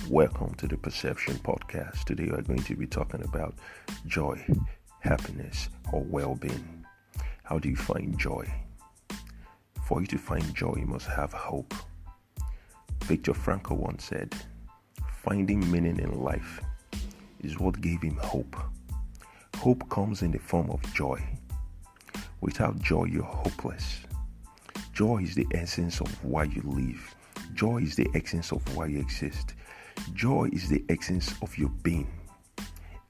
Welcome to the Perception Podcast. Today we are going to be talking about joy, happiness, or well-being. How do you find joy? For you to find joy, you must have hope. Viktor Frankl once said, finding meaning in life is what gave him hope. Hope comes in the form of joy. Without joy, you're hopeless. Joy is the essence of why you live. Joy is the essence of why you exist. Joy is the essence of your being.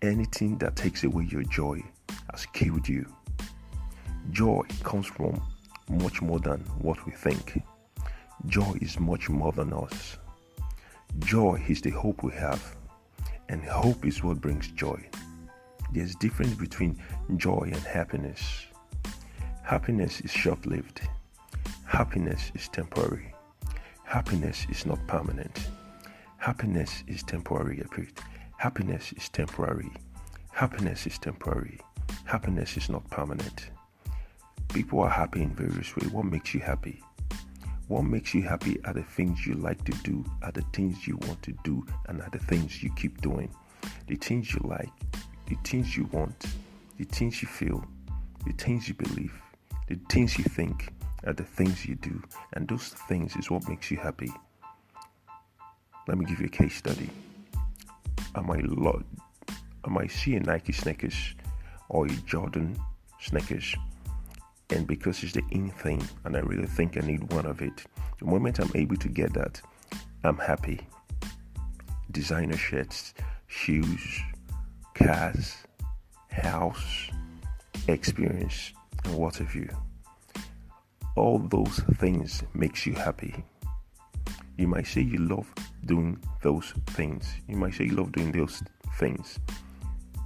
Anything that takes away your joy has killed you. Joy comes from much more than what we think. Joy is much more than us. Joy is the hope we have, and hope is what brings joy. There's a difference between joy and happiness. Happiness is short-lived. Happiness is temporary. Happiness is not permanent. Happiness is temporary. Happiness is temporary. Happiness is temporary. Happiness is not permanent. People are happy in various ways. What makes you happy? What makes you happy are the things you like to do, are the things you want to do, and are the things you keep doing. The things you like, the things you want, the things you feel, the things you believe, the things you think are the things you do, and those things is what makes you happy. Let me give you a case study. I might see a Nike sneakers or a Jordan sneakers, and because it's the in thing and I really think I need one of it, the moment I'm able to get that, I'm happy. Designer shirts, shoes, cars, house, experience, and what have you. All those things makes you happy. You might say you love doing those things.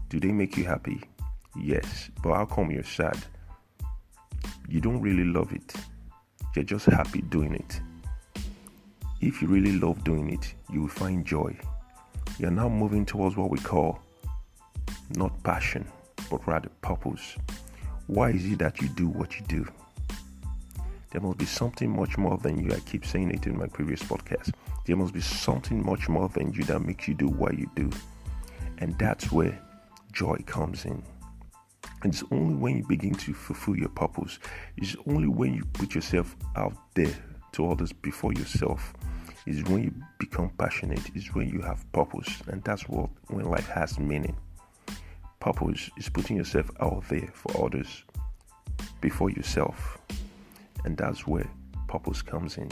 Do they make you happy? Yes. But how come you're sad? You don't really love it. You're just happy doing it. If you really love doing it, you will find joy. You're now moving towards what we call not passion, but rather purpose. Why is it that you do what you do? There must be something much more than you. I keep saying it in my previous podcast. There must be something much more than you that makes you do what you do. And that's where joy comes in. And it's only when you begin to fulfill your purpose. It's only when you put yourself out there to others before yourself. It's when you become passionate. It's when you have purpose. And that's when life has meaning. Purpose is putting yourself out there for others before yourself. And that's where purpose comes in.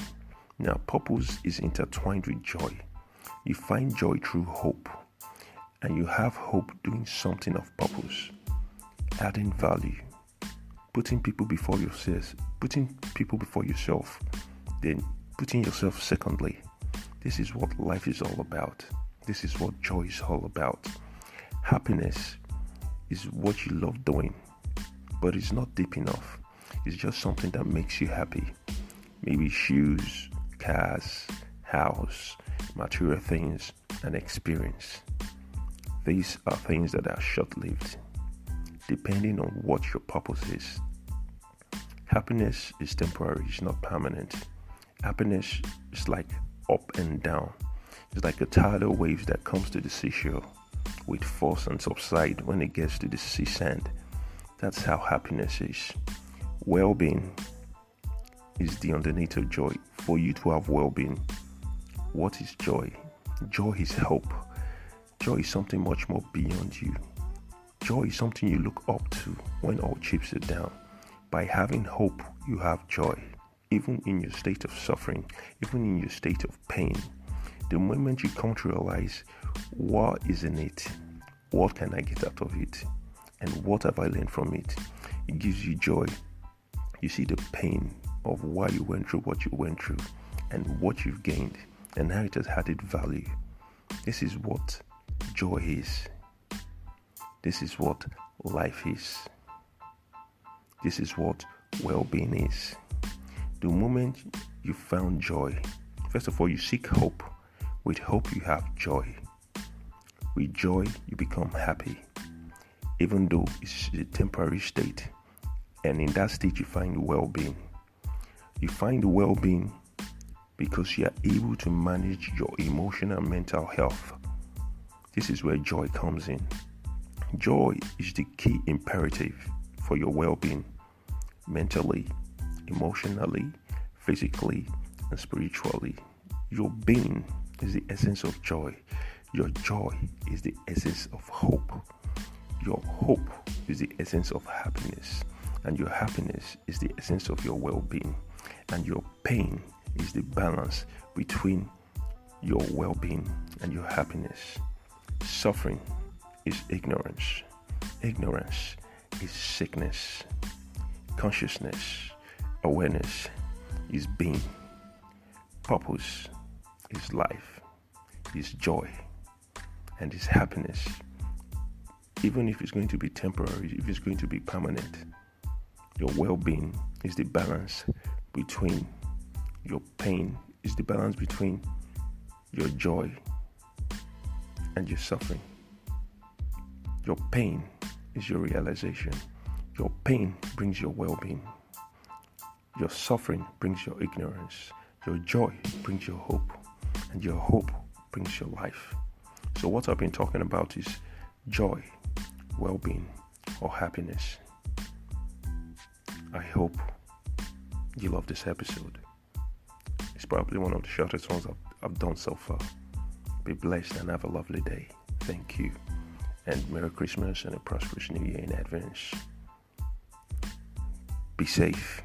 Now, purpose is intertwined with joy. You find joy through hope. And you have hope doing something of purpose. Adding value. Putting people before yourself. Then putting yourself secondly. This is what life is all about. This is what joy is all about. Happiness is what you love doing. But it's not deep enough. It's just something that makes you happy. Maybe shoes, cars, house, material things, and experience. These are things that are short-lived, depending on what your purpose is. Happiness is temporary, it's not permanent. Happiness is like up and down. It's like a tidal wave that comes to the seashore with force and subside when it gets to the sea sand. That's how happiness is. Well-being is the underneath of joy. For you to have well-being, what is joy? Joy is hope. Joy is something much more beyond you. Joy is something you look up to when all chips are down. By having hope, you have joy. Even in your state of suffering, even in your state of pain, the moment you come to realize, what is in it? What can I get out of it? And what have I learned from it? It gives you joy. You see the pain of why you went through what you went through and what you've gained and how it has added value. This is what joy is. This is what life is. This is what well-being is. The moment you found joy, first of all, you seek hope. With hope, you have joy. With joy, you become happy, even though it's a temporary state. And in that state, you find well-being. You find well-being because you are able to manage your emotional and mental health. This is where joy comes in. Joy is the key imperative for your well-being, mentally, emotionally, physically, and spiritually. Your being is the essence of joy. Your joy is the essence of hope. Your hope is the essence of happiness. And your happiness is the essence of your well-being. And your pain is the balance between your well-being and your happiness. Suffering is ignorance. Ignorance is sickness. Consciousness, awareness is being. Purpose is life, is joy, and is happiness. Even if it's going to be temporary, if it's going to be permanent, your well-being is the balance between your pain, is the balance between your joy and your suffering. Your pain is your realization. Your pain brings your well-being. Your suffering brings your ignorance. Your joy brings your hope. And your hope brings your life. So what I've been talking about is joy, well-being, or happiness. I hope you love this episode. It's probably one of the shortest ones I've done so far. Be blessed and have a lovely day. Thank you. And Merry Christmas and a prosperous New Year in advance. Be safe.